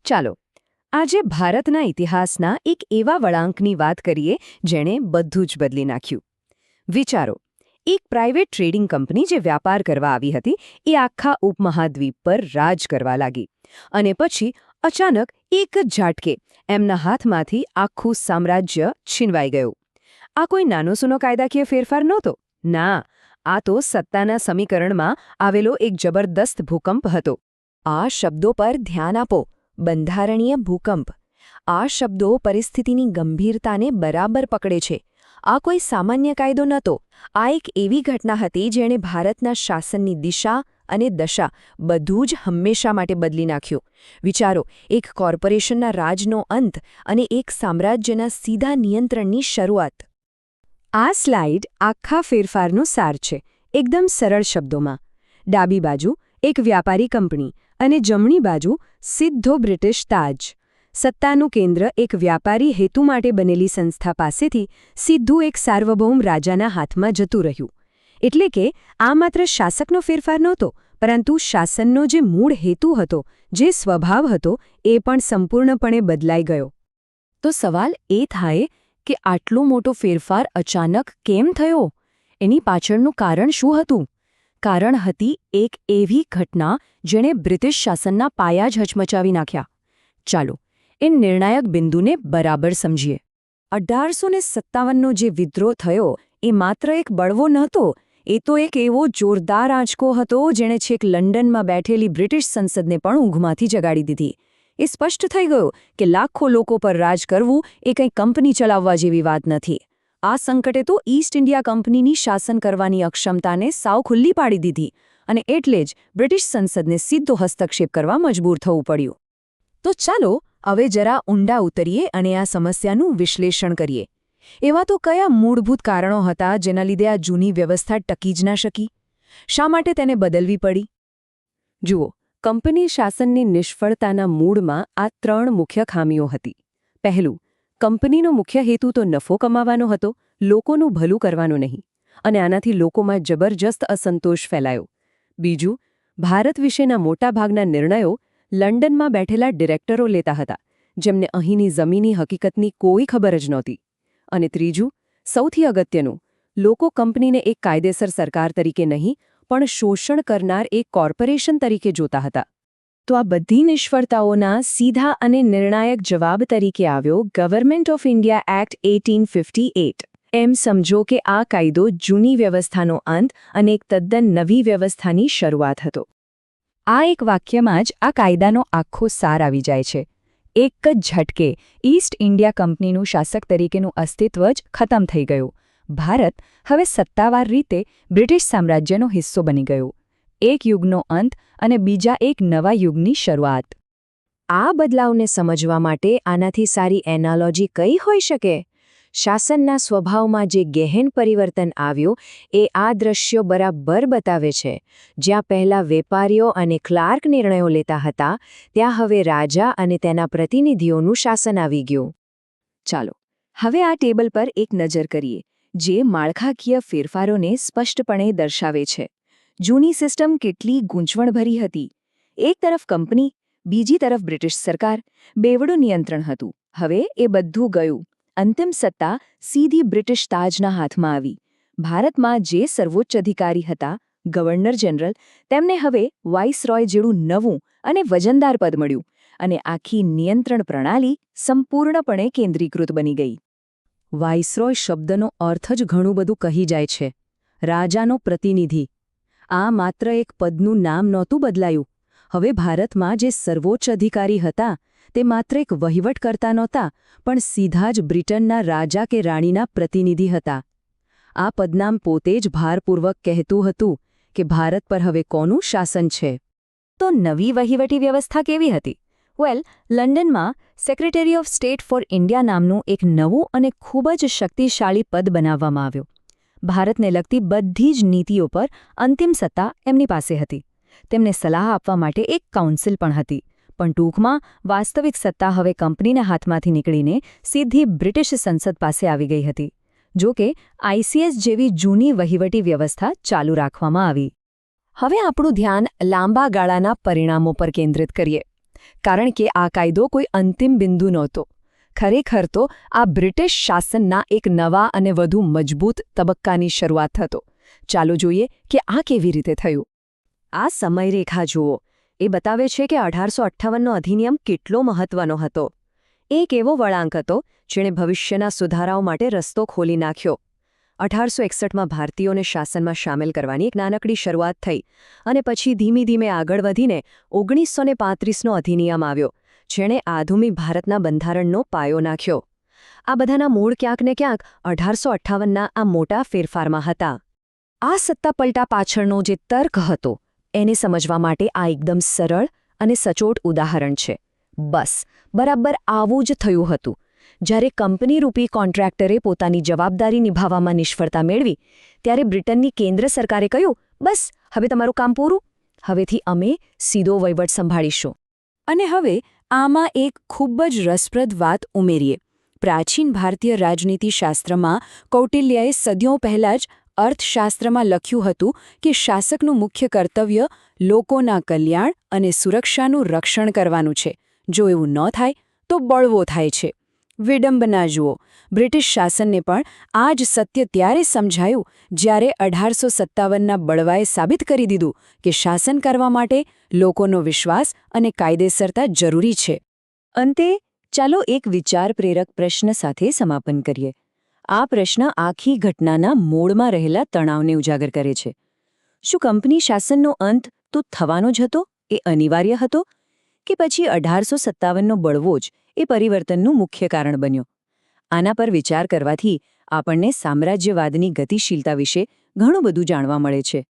ચાલો આજે ભારતના ઇતિહાસના એક એવા વળાંકની વાત કરીએ જેણે બધું જ બદલી નાખ્યું. વિચારો, એક પ્રાઇવેટ ટ્રેડિંગ કંપની જે વ્યાપાર કરવા આવી હતી એ આખા ઉપમહાદ્વીપ પર રાજ કરવા લાગી. અને પછી અચાનક એક જ ઝાટકે એમના હાથમાંથી આખું સામ્રાજ્ય છીનવાઈ ગયું. આ કોઈ નાનો સૂનો કાયદાકીય ફેરફાર નહોતો. ના, આ તો સત્તાના સમીકરણમાં આવેલો એક જબરદસ્ત ભૂકંપ હતો. આ શબ્દો પર ધ્યાન આપો. બંધારણીય ભૂકંપ. આ શબ્દો પરિસ્થિતિની ગંભીરતાને બરાબર પકડે છે. આ કોઈ સામાન્ય કાયદો નહોતો. આ એક એવી ઘટના હતી જેણે ભારતના શાસનની દિશા અને દશા બધું જ હંમેશા માટે બદલી નાખ્યું. વિચારો, એક કોર્પોરેશનના રાજનો અંત અને એક સામ્રાજ્યના સીધા નિયંત્રણની શરૂઆત. આ સ્લાઇડ આખા ફેરફારનો સાર છે, એકદમ સરળ શબ્દોમાં. ડાબી બાજુ એક વ્યાપારી કંપની અને જમણી બાજુ સીધો બ્રિટિશ તાજ. સત્તાનું કેન્દ્ર એક વ્યાપારી હેતુ માટે બનેલી સંસ્થા પાસેથી સીધું એક સાર્વભૌમ રાજાના હાથમાં જતું રહ્યું. એટલે કે આ માત્ર શાસકનો ફેરફાર નહોતો, પરંતુ શાસનનો જે મૂળ હેતુ હતો, જે સ્વભાવ હતો, એ પણ સંપૂર્ણપણે બદલાઈ ગયો. તો સવાલ એ થાય કે આટલો મોટો ફેરફાર અચાનક કેમ થયો? એની પાછળનું કારણ શું હતું? કારણ હતી એક એવી ઘટના જેણે બ્રિટિશ શાસનના પાયા જ હચમચાવી નાખ્યા. ચાલો એ નિર્ણાયક બિંદુને બરાબર સમજીએ. 1857નો જે વિદ્રોહ થયો એ માત્ર એક બળવો નહોતો, એ તો એક એવો જોરદાર આંચકો હતો જેણે છેક લંડનમાં બેઠેલી બ્રિટિશ સંસદને પણ ઊંઘમાંથી જગાડી દીધી. એ સ્પષ્ટ થઈ ગયું કે લાખો લોકો પર રાજ કરવું એ કંઈ કંપની ચલાવવા જેવી વાત નથી. આ સંકટે તો ઈસ્ટ ઇન્ડિયા કંપનીની શાસન કરવાની અક્ષમતાને સાવ ખુલ્લી પાડી દીધી અને એટલે જ બ્રિટિશ સંસદને સીધો હસ્તક્ષેપ કરવા મજબૂર થવું પડ્યું. તો ચાલો હવે જરા ઊંડા ઉતરીએ અને આ સમસ્યાનું વિશ્લેષણ કરીએ. એવા તો કયા મૂળભૂત કારણો હતા જેના લીધે આ જૂની વ્યવસ્થા ટકી જ ના શકી? શા માટે તેને બદલવી પડી? જુઓ, કંપની શાસનની નિષ્ફળતાના મૂળમાં આ 3 મુખ્ય ખામીઓ હતી. પહેલું, કંપનીનો મુખ્ય હેતુ તો નફો કમાવાનો હતો, લોકોનું ભલું કરવાનું નહીં, અને આનાથી લોકોમાં જબરજસ્ત અસંતોષ ફેલાયો. બીજું, ભારત વિશેના મોટાભાગના નિર્ણયો લંડનમાં બેઠેલા ડિરેક્ટરો લેતા હતા, જેમને અહીંની જમીની હકીકતની કોઈ ખબર જ નહોતી. અને ત્રીજું, સૌથી અગત્યનું, લોકો કંપનીને એક કાયદેસર સરકાર તરીકે નહીં, પણ શોષણ કરનાર એક કોર્પોરેશન તરીકે જોતા હતા. તો આ બધી નિષ્ફળતાઓના સીધા અને નિર્ણાયક જવાબ તરીકે આવ્યો ગવર્મેન્ટ ઓફ ઇન્ડિયા એક્ટ 1858. એમ સમજો કે આ કાયદો જૂની વ્યવસ્થાનો અંત અને એક તદ્દન નવી વ્યવસ્થાની શરૂઆત હતો. આ એક વાક્યમાં જ આ કાયદાનો આખો સાર આવી જાય છે. એક જ ઝટકે ઈસ્ટ ઇન્ડિયા કંપનીનું શાસક તરીકેનું અસ્તિત્વ જ ખતમ થઈ ગયું. ભારત હવે સત્તાવાર રીતે બ્રિટિશ સામ્રાજ્યનો હિસ્સો બની ગયું. એક યુગનો અંત અને બીજા એક નવા યુગની શરૂઆત. આ બદલાવને સમજવા માટે આનાથી સારી એનાલોજી કઈ હોઈ શકે? શાસનના સ્વભાવમાં જે ગહેન પરિવર્તન આવ્યું એ આ દ્રશ્યો બરાબર બતાવે છે. જ્યાં પહેલા વેપારીઓ અને ક્લાર્ક નિર્ણયો લેતા હતા, ત્યાં હવે રાજા અને તેના પ્રતિનિધિઓનું શાસન આવી ગયું. ચાલો હવે આ ટેબલ પર એક નજર કરીએ, જે માળખાકીય ફેરફારોને સ્પષ્ટપણે દર્શાવે છે. જૂની સિસ્ટમ કેટલી ગૂંચવણભરી હતી. એક તરફ કંપની, બીજી તરફ બ્રિટિશ સરકાર, બેવડું નિયંત્રણ હતું. હવે એ બધું ગયું. અંતિમ સત્તા સીધી બ્રિટિશ તાજના હાથમાં આવી. ભારતમાં જે સર્વોચ્ચ અધિકારી હતા, ગવર્નર જનરલ, તેમને હવે વાઇસરોય જેવું નવું અને વજનદાર પદ મળ્યું અને આખી નિયંત્રણ પ્રણાલી સંપૂર્ણપણે કેન્દ્રીકૃત બની ગઈ. વાઇસરોય શબ્દનો અર્થ જ ઘણું બધું કહી જાય છે. રાજાનો પ્રતિનિધિ. આ માત્ર એક પદનું નામ નહોતું બદલાયું. હવે ભારતમાં જે સર્વોચ્ચ અધિકારી હતા, તે માત્ર એક વહીવટ કરતા નહોતા, પણ સીધા જ બ્રિટનના રાજા કે રાણીના પ્રતિનિધિ હતા. આ પદનામ પોતે જ ભારપૂર્વક કહેતું હતું કે ભારત પર હવે કોનું શાસન છે. તો નવી વહીવટી વ્યવસ્થા કેવી હતી? લંડનમાં secretary of state for India નામનું એક નવું અને ખૂબ જ શક્તિશાળી પદ બનાવવામાં આવ્યું. ભારતને લગતી બધી જ નીતિઓ પર અંતિમ સત્તા એમની પાસે હતી. તેમને સલાહ આપવા માટે એક કાઉન્સિલ પણ હતી. પણ ટૂંકમાં વાસ્તવિક સત્તા હવે કંપનીના હાથમાંથી નીકળીને સીધી બ્રિટિશ સંસદ પાસે આવી ગઈ હતી. જો કે આઈસીએસ જેવી જૂની વહીવટી વ્યવસ્થા ચાલુ રાખવામાં આવી. હવે આપણું ધ્યાન લાંબા ગાળાના પરિણામો પર કેન્દ્રિત કરીએ. કારણ કે આ કાયદો કોઈ અંતિમ બિંદુ નહોતો. ખરેખર તો આ બ્રિટિશ શાસનના એક નવા અને વધુ મજબૂત તબક્કાની શરૂઆત હતો. ચાલો જોઈએ કે આ કેવી રીતે થયું. આ સમયરેખા જુઓ. એ બતાવે છે કે 1858નો અધિનિયમ કેટલો મહત્વનો હતો. એક એવો વળાંક હતો જેણે ભવિષ્યના સુધારાઓ માટે રસ્તો ખોલી નાખ્યો. 1861માં ભારતીયોને શાસનમાં સામેલ કરવાની એક નાનકડી શરૂઆત થઈ અને પછી ધીમે ધીમે આગળ વધીને 1935નો અધિનિયમ આવ્યો, જેણે આધુનિક ભારતના બંધારણનો પાયો નાખ્યો. આ બધાના મૂળ ક્યાંક ને ક્યાંક 1858ના આ મોટા ફેરફારમાં હતા. આ સત્તાપલટા પાછળનો જે તર્ક હતો એને સમજવા માટે આ એકદમ સરળ અને સચોટ ઉદાહરણ છે. બસ બરાબર આવું જ થયું હતું. જ્યારે કંપનીરૂપી કોન્ટ્રાક્ટરે પોતાની જવાબદારી નિભાવવામાં નિષ્ફળતા મેળવી ત્યારે બ્રિટનની કેન્દ્ર સરકારે કહ્યું, બસ હવે તમારું કામ પૂરું, હવેથી અમે સીધો વહીવટ સંભાળીશું. અને હવે આમાં એક ખૂબ જ રસપ્રદ વાત ઉમેરીએ. પ્રાચીન ભારતીય રાજનીતિશાસ્ત્રમાં કૌટિલ્યએ સદીઓ પહેલાં જ અર્થશાસ્ત્રમાં લખ્યું હતું કે શાસકનું મુખ્ય કર્તવ્ય લોકોના કલ્યાણ અને સુરક્ષાનું રક્ષણ કરવાનું છે. જો એવું ન થાય તો બળવો થાય છે. વિડંબના જુઓ, બ્રિટિશ શાસનને પણ આ જ સત્ય ત્યારે સમજાયું જ્યારે 1857ના બળવાએ સાબિત કરી દીધું કે શાસન કરવા માટે લોકોનો વિશ્વાસ અને કાયદેસરતા જરૂરી છે. અંતે ચાલો એક વિચાર પ્રેરક પ્રશ્ન સાથે સમાપન કરીએ. આ પ્રશ્ન આખી ઘટનાના મૂળમાં રહેલા તણાવને ઉજાગર કરે છે. શું કંપની શાસનનો અંત તો થવાનો જ હતો, એ અનિવાર્ય હતો, કે પછી 1857નો બળવો જ એ પરિવર્તનનું મુખ્ય કારણ બન્યો? આના પર વિચાર કરવાથી આપણને સામ્રાજ્યવાદની ગતિશીલતા વિશે ઘણું બધું જાણવા મળે છે.